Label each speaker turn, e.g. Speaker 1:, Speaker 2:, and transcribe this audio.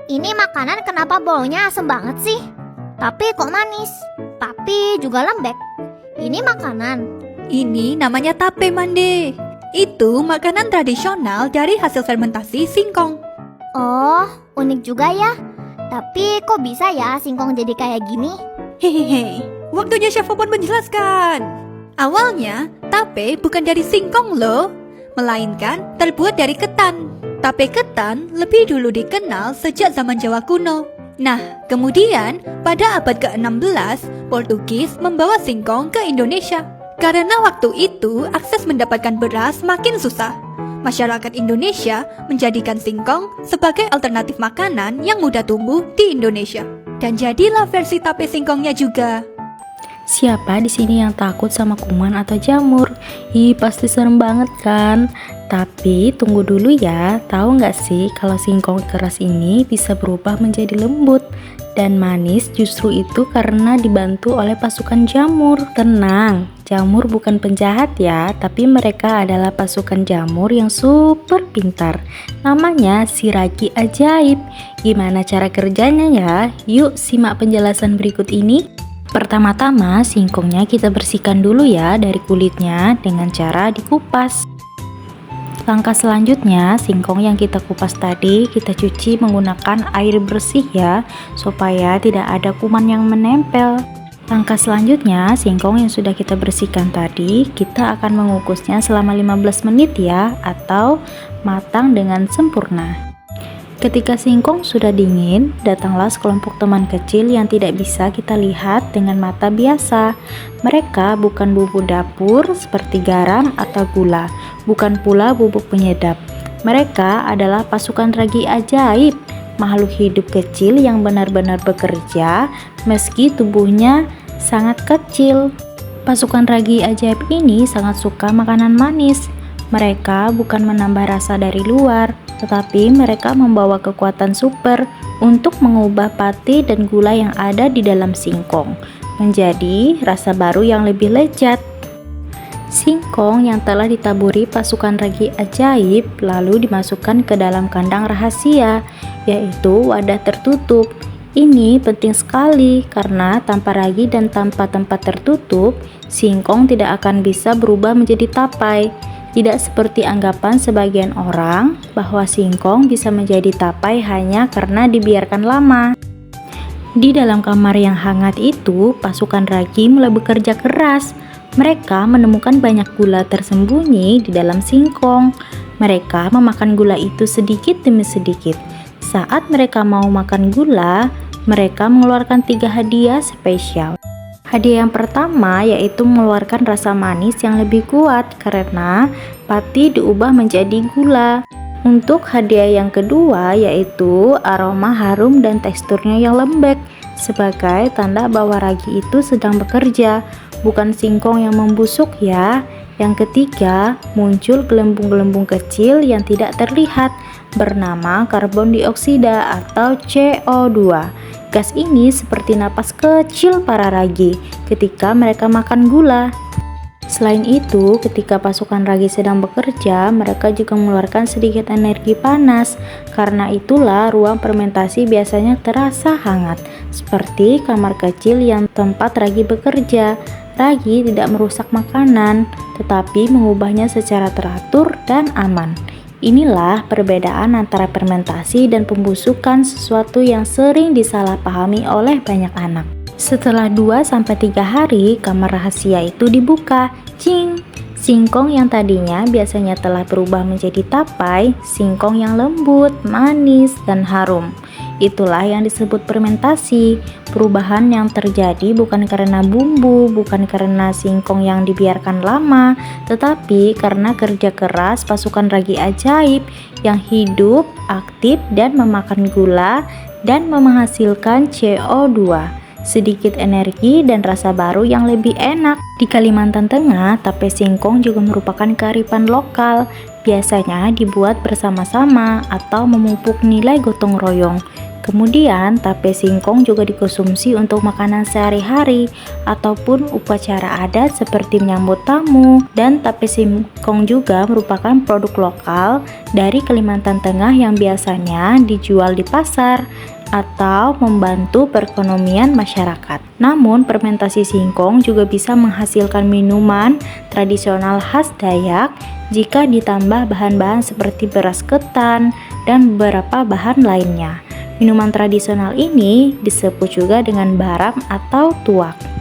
Speaker 1: Ini makanan kenapa baunya asem banget sih? Tapi kok manis? Tapi juga lembek. Ini makanan.
Speaker 2: Ini namanya tape mande. Itu makanan tradisional dari hasil fermentasi singkong.
Speaker 1: Oh, unik juga ya. Tapi kok bisa ya singkong jadi kayak gini?
Speaker 2: Hehehe, waktunya Chef Popon menjelaskan. Awalnya, tape bukan dari singkong loh, melainkan terbuat dari ketan. Tape ketan lebih dulu dikenal sejak zaman Jawa kuno. Nah, kemudian pada abad ke-16, Portugis membawa singkong ke Indonesia. Karena waktu itu akses mendapatkan beras makin susah. Masyarakat Indonesia menjadikan singkong sebagai alternatif makanan yang mudah tumbuh di Indonesia. Dan jadilah versi tape singkongnya juga.
Speaker 3: Siapa di sini yang takut sama kuman atau jamur? Ih, pasti serem banget kan? Tapi tunggu dulu ya, tahu nggak sih kalau singkong keras ini bisa berubah menjadi lembut dan manis justru itu karena dibantu oleh pasukan jamur. Tenang, jamur bukan penjahat ya, tapi mereka adalah pasukan jamur yang super pintar. Namanya si ragi ajaib. Gimana cara kerjanya ya? Yuk simak penjelasan berikut ini. Pertama-tama singkongnya kita bersihkan dulu ya dari kulitnya dengan cara dikupas. Langkah selanjutnya, singkong yang kita kupas tadi kita cuci menggunakan air bersih ya, supaya tidak ada kuman yang menempel. Langkah selanjutnya, singkong yang sudah kita bersihkan tadi, kita akan mengukusnya selama 15 menit ya, atau matang dengan sempurna. Ketika singkong sudah dingin, datanglah sekelompok teman kecil yang tidak bisa kita lihat dengan mata biasa. Mereka bukan bumbu dapur seperti garam atau gula, bukan pula bubuk penyedap. Mereka adalah pasukan ragi ajaib, makhluk hidup kecil yang benar-benar bekerja meski tubuhnya sangat kecil. Pasukan ragi ajaib ini sangat suka makanan manis. Mereka bukan menambah rasa dari luar, tetapi mereka membawa kekuatan super untuk mengubah pati dan gula yang ada di dalam singkong menjadi rasa baru yang lebih lezat. Singkong yang telah ditaburi pasukan ragi ajaib lalu dimasukkan ke dalam kandang rahasia, yaitu wadah tertutup. Ini penting sekali karena tanpa ragi dan tanpa tempat tertutup, singkong tidak akan bisa berubah menjadi tapai. Tidak seperti anggapan sebagian orang bahwa singkong bisa menjadi tapai hanya karena dibiarkan lama. Di dalam kamar yang hangat itu, pasukan ragi mulai bekerja keras. Mereka menemukan banyak gula tersembunyi di dalam singkong. Mereka memakan gula itu sedikit demi sedikit. Saat mereka mau makan gula, mereka mengeluarkan 3 hadiah spesial. Hadiah yang pertama yaitu mengeluarkan rasa manis yang lebih kuat karena pati diubah menjadi gula. Untuk hadiah yang kedua yaitu aroma harum dan teksturnya yang lembek sebagai tanda bahwa ragi itu sedang bekerja, bukan singkong yang membusuk ya. Yang ketiga, muncul gelembung-gelembung kecil yang tidak terlihat bernama karbon dioksida atau CO2. Gas ini seperti napas kecil para ragi ketika mereka makan gula. Selain itu, ketika pasukan ragi sedang bekerja, mereka juga mengeluarkan sedikit energi panas. Karena itulah ruang fermentasi biasanya terasa hangat, seperti kamar kecil yang tempat ragi bekerja. Ragi tidak merusak makanan, tetapi mengubahnya secara teratur dan aman. Inilah perbedaan antara fermentasi dan pembusukan, sesuatu yang sering disalahpahami oleh banyak anak. Setelah 2-3 hari, kamar rahasia itu dibuka. Cing! Singkong yang tadinya biasanya telah berubah menjadi tapai, singkong yang lembut, manis, dan harum. Itulah yang disebut fermentasi. Perubahan yang terjadi bukan karena bumbu, bukan karena singkong yang dibiarkan lama, tetapi karena kerja keras pasukan ragi ajaib yang hidup, aktif, dan memakan gula dan menghasilkan CO2. Sedikit energi dan rasa baru yang lebih enak. Di Kalimantan Tengah, tape singkong juga merupakan kearifan lokal. Biasanya dibuat bersama-sama atau memupuk nilai gotong royong. Kemudian, tape singkong juga dikonsumsi untuk makanan sehari-hari ataupun upacara adat seperti menyambut tamu. Dan tape singkong juga merupakan produk lokal dari Kalimantan Tengah yang biasanya dijual di pasar atau membantu perekonomian masyarakat. Namun, fermentasi singkong juga bisa menghasilkan minuman tradisional khas Dayak jika ditambah bahan-bahan seperti beras ketan dan beberapa bahan lainnya. Minuman tradisional ini disebut juga dengan baram atau tuak.